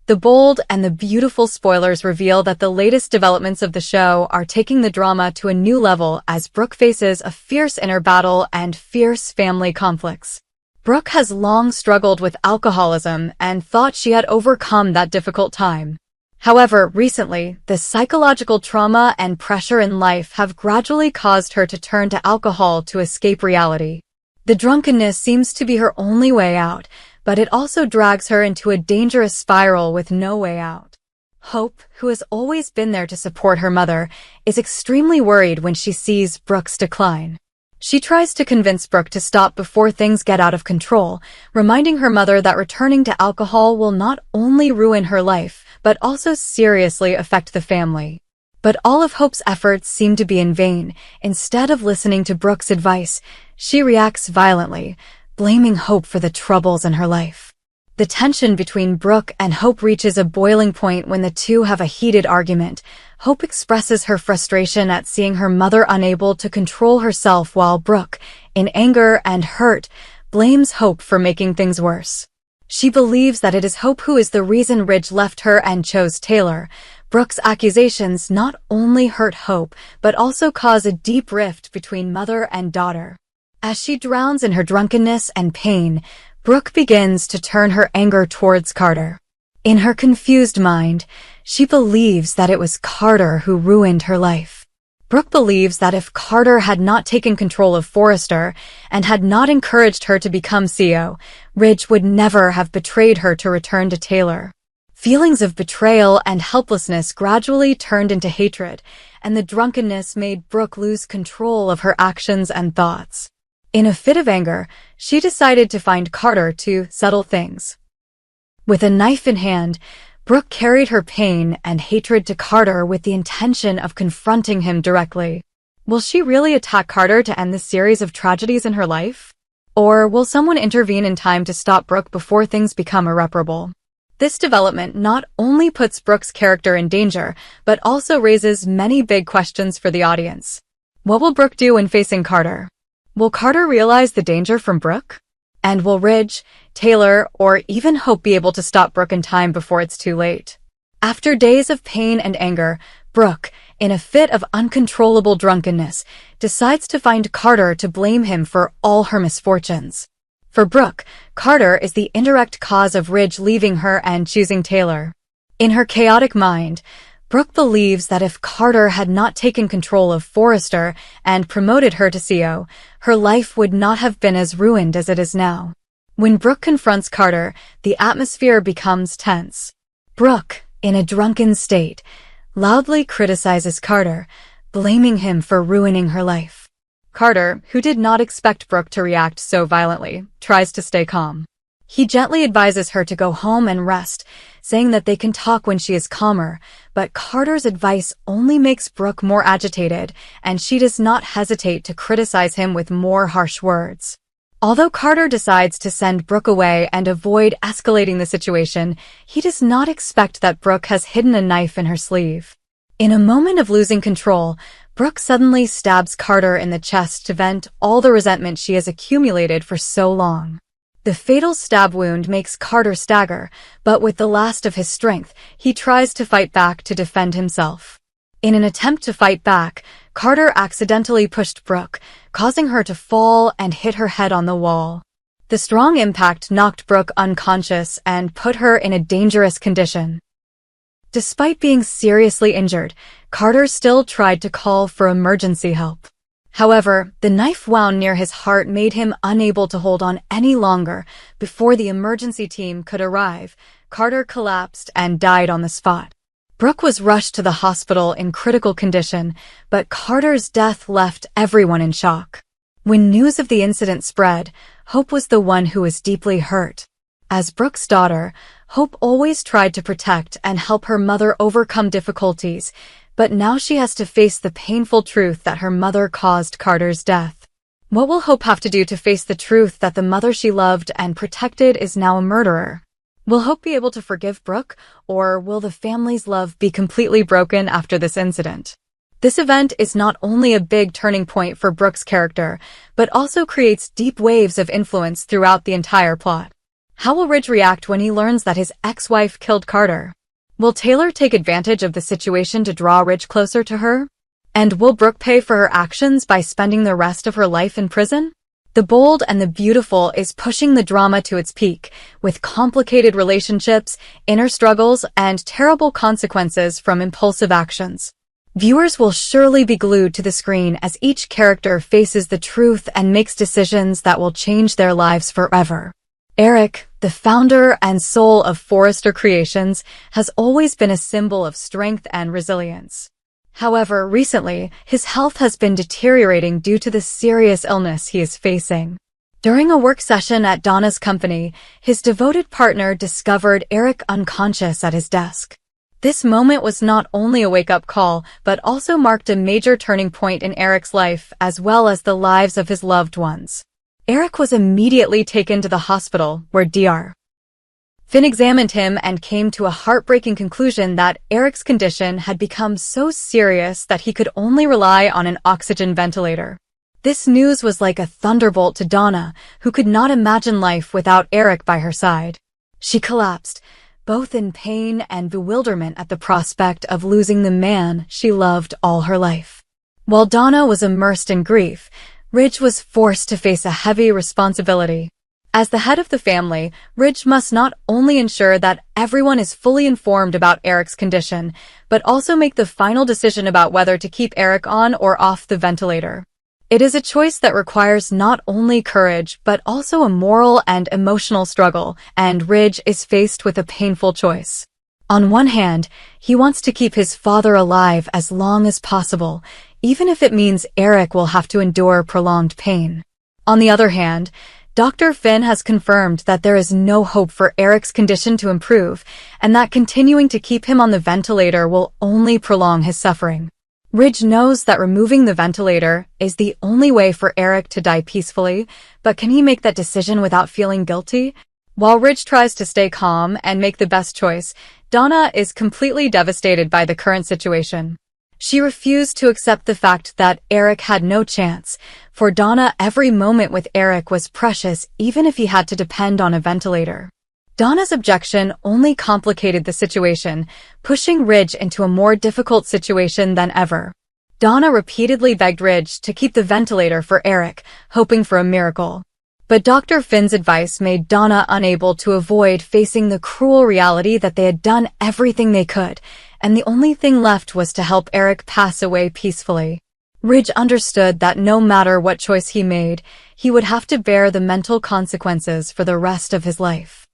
The bold and the beautiful spoilers reveal that the latest developments of the show are taking the drama to a new level as Brooke faces a fierce inner battle and fierce family conflicts. Brooke has long struggled with alcoholism and thought she had overcome that difficult time. However, recently, the psychological trauma and pressure in life have gradually caused her to turn to alcohol to escape reality. The drunkenness seems to be her only way out, but it also drags her into a dangerous spiral with no way out. Hope, who has always been there to support her mother, is extremely worried when she sees Brooke's decline. She tries to convince Brooke to stop before things get out of control, reminding her mother that returning to alcohol will not only ruin her life, but also seriously affect the family. But all of Hope's efforts seem to be in vain. Instead of listening to Brooke's advice, she reacts violently, blaming Hope for the troubles in her life. The tension between Brooke and Hope reaches a boiling point when the two have a heated argument. Hope expresses her frustration at seeing her mother unable to control herself, while Brooke, in anger and hurt, blames Hope for making things worse. She believes that it is Hope who is the reason Ridge left her and chose Taylor. Brooke's accusations not only hurt Hope, but also cause a deep rift between mother and daughter. As she drowns in her drunkenness and pain, Brooke begins to turn her anger towards Carter. In her confused mind, she believes that it was Carter who ruined her life. Brooke believes that if Carter had not taken control of Forrester and had not encouraged her to become CEO, Ridge would never have betrayed her to return to Taylor. Feelings of betrayal and helplessness gradually turned into hatred, and the drunkenness made Brooke lose control of her actions and thoughts. In a fit of anger, she decided to find Carter to settle things. With a knife in hand, Brooke carried her pain and hatred to Carter with the intention of confronting him directly. Will she really attack Carter to end this series of tragedies in her life? Or will someone intervene in time to stop Brooke before things become irreparable? This development not only puts Brooke's character in danger, but also raises many big questions for the audience. What will Brooke do when facing Carter? Will Carter realize the danger from Brooke? And will Ridge, Taylor, or even Hope be able to stop Brooke in time before it's too late? After days of pain and anger, Brooke, in a fit of uncontrollable drunkenness, decides to find Carter to blame him for all her misfortunes. For Brooke, Carter is the indirect cause of Ridge leaving her and choosing Taylor. In her chaotic mind, Brooke believes that if Carter had not taken control of Forrester and promoted her to CEO, her life would not have been as ruined as it is now. When Brooke confronts Carter, the atmosphere becomes tense. Brooke, in a drunken state, loudly criticizes Carter, blaming him for ruining her life. Carter, who did not expect Brooke to react so violently, tries to stay calm. He gently advises her to go home and rest, saying that they can talk when she is calmer, but Carter's advice only makes Brooke more agitated, and she does not hesitate to criticize him with more harsh words. Although Carter decides to send Brooke away and avoid escalating the situation, he does not expect that Brooke has hidden a knife in her sleeve. In a moment of losing control, Brooke suddenly stabs Carter in the chest to vent all the resentment she has accumulated for so long. The fatal stab wound makes Carter stagger, but with the last of his strength, he tries to fight back to defend himself. In an attempt to fight back, Carter accidentally pushed Brooke, causing her to fall and hit her head on the wall. The strong impact knocked Brooke unconscious and put her in a dangerous condition. Despite being seriously injured, Carter still tried to call for emergency help. However, the knife wound near his heart made him unable to hold on any longer. Before the emergency team could arrive, Carter collapsed and died on the spot. Brooke was rushed to the hospital in critical condition, but Carter's death left everyone in shock. When news of the incident spread, Hope was the one who was deeply hurt. As Brooke's daughter, Hope always tried to protect and help her mother overcome difficulties, but now she has to face the painful truth that her mother caused Carter's death. What will Hope have to do to face the truth that the mother she loved and protected is now a murderer? Will Hope be able to forgive Brooke, or will the family's love be completely broken after this incident? This event is not only a big turning point for Brooke's character, but also creates deep waves of influence throughout the entire plot. How will Ridge react when he learns that his ex-wife killed Carter? Will Taylor take advantage of the situation to draw Ridge closer to her? And will Brooke pay for her actions by spending the rest of her life in prison? The Bold and the Beautiful is pushing the drama to its peak, with complicated relationships, inner struggles, and terrible consequences from impulsive actions. Viewers will surely be glued to the screen as each character faces the truth and makes decisions that will change their lives forever. Eric, the founder and soul of Forrester Creations, has always been a symbol of strength and resilience. However, recently, his health has been deteriorating due to the serious illness he is facing. During a work session at Donna's company, his devoted partner discovered Eric unconscious at his desk. This moment was not only a wake-up call, but also marked a major turning point in Eric's life as well as the lives of his loved ones. Eric was immediately taken to the hospital, where Dr. Finn examined him and came to a heartbreaking conclusion that Eric's condition had become so serious that he could only rely on an oxygen ventilator. This news was like a thunderbolt to Donna, who could not imagine life without Eric by her side. She collapsed, both in pain and bewilderment at the prospect of losing the man she loved all her life. While Donna was immersed in grief, Ridge was forced to face a heavy responsibility. As the head of the family, Ridge must not only ensure that everyone is fully informed about Eric's condition, but also make the final decision about whether to keep Eric on or off the ventilator. It is a choice that requires not only courage, but also a moral and emotional struggle, and Ridge is faced with a painful choice. On one hand, he wants to keep his father alive as long as possible, even if it means Eric will have to endure prolonged pain. On the other hand, Dr. Finn has confirmed that there is no hope for Eric's condition to improve, and that continuing to keep him on the ventilator will only prolong his suffering. Ridge knows that removing the ventilator is the only way for Eric to die peacefully, but can he make that decision without feeling guilty? While Ridge tries to stay calm and make the best choice, Donna is completely devastated by the current situation. She refused to accept the fact that Eric had no chance. For Donna, every moment with Eric was precious, even if he had to depend on a ventilator. Donna's objection only complicated the situation, pushing Ridge into a more difficult situation than ever. Donna repeatedly begged Ridge to keep the ventilator for Eric, hoping for a miracle. But Dr. Finn's advice made Donna unable to avoid facing the cruel reality that they had done everything they could, and the only thing left was to help Eric pass away peacefully. Ridge understood that no matter what choice he made, he would have to bear the mental consequences for the rest of his life.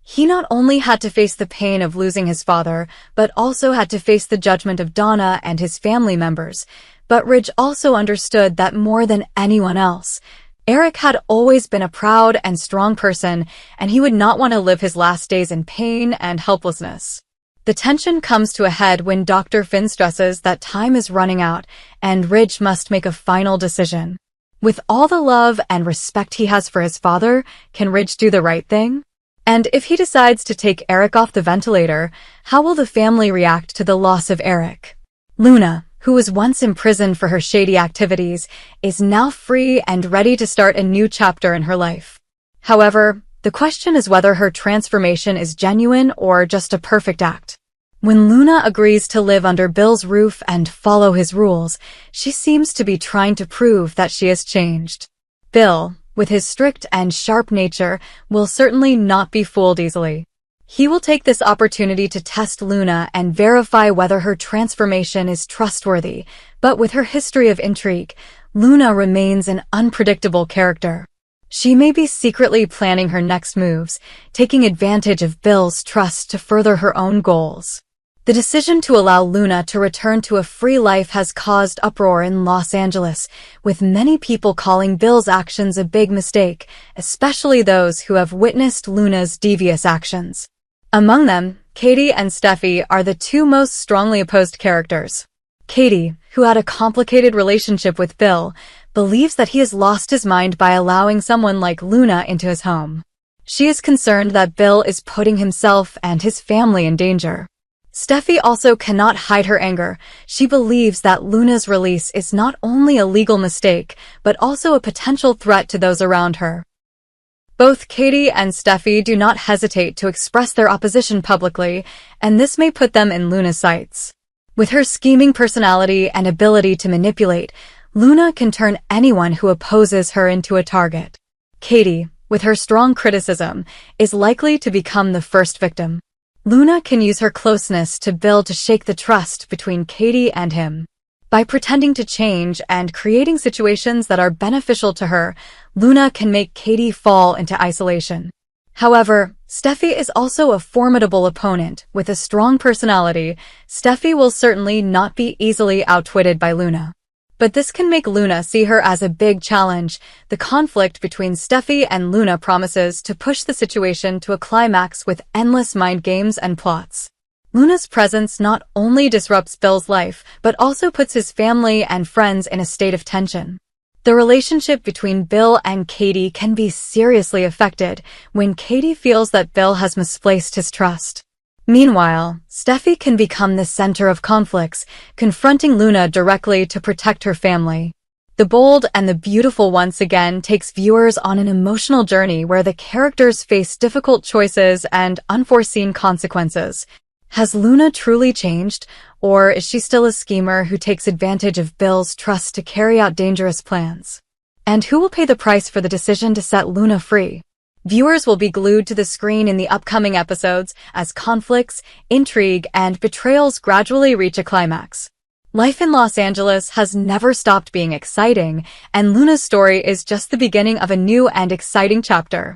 He not only had to face the pain of losing his father, but also had to face the judgment of Donna and his family members. But Ridge also understood that more than anyone else, Eric had always been a proud and strong person, and he would not want to live his last days in pain and helplessness. The tension comes to a head when Dr. Finn stresses that time is running out, and Ridge must make a final decision. With all the love and respect he has for his father, can Ridge do the right thing? And if he decides to take Eric off the ventilator, how will the family react to the loss of Eric? Luna, who was once imprisoned for her shady activities, is now free and ready to start a new chapter in her life. However, the question is whether her transformation is genuine or just a perfect act. When Luna agrees to live under Bill's roof and follow his rules, she seems to be trying to prove that she has changed. Bill, with his strict and sharp nature, will certainly not be fooled easily. He will take this opportunity to test Luna and verify whether her transformation is trustworthy, but with her history of intrigue, Luna remains an unpredictable character. She may be secretly planning her next moves, taking advantage of Bill's trust to further her own goals. The decision to allow Luna to return to a free life has caused uproar in Los Angeles, with many people calling Bill's actions a big mistake, especially those who have witnessed Luna's devious actions. Among them, Katie and Steffi are the two most strongly opposed characters. Katie, who had a complicated relationship with Bill, believes that he has lost his mind by allowing someone like Luna into his home. She is concerned that Bill is putting himself and his family in danger. Steffi also cannot hide her anger. She believes that Luna's release is not only a legal mistake, but also a potential threat to those around her. Both Katie and Steffi do not hesitate to express their opposition publicly, and this may put them in Luna's sights. With her scheming personality and ability to manipulate, Luna can turn anyone who opposes her into a target. Katie, with her strong criticism, is likely to become the first victim. Luna can use her closeness to Bill to shake the trust between Katie and him. By pretending to change and creating situations that are beneficial to her, Luna can make Katie fall into isolation. However, Steffi is also a formidable opponent. With a strong personality, Steffi will certainly not be easily outwitted by Luna. But this can make Luna see her as a big challenge. The conflict between Steffi and Luna promises to push the situation to a climax with endless mind games and plots. Luna's presence not only disrupts Bill's life, but also puts his family and friends in a state of tension. The relationship between Bill and Katie can be seriously affected when Katie feels that Bill has misplaced his trust. Meanwhile, Steffi can become the center of conflicts, confronting Luna directly to protect her family. The Bold and the Beautiful once again takes viewers on an emotional journey where the characters face difficult choices and unforeseen consequences. Has Luna truly changed, or is she still a schemer who takes advantage of Bill's trust to carry out dangerous plans? And who will pay the price for the decision to set Luna free? Viewers will be glued to the screen in the upcoming episodes as conflicts, intrigue, and betrayals gradually reach a climax. Life in Los Angeles has never stopped being exciting, and Luna's story is just the beginning of a new and exciting chapter.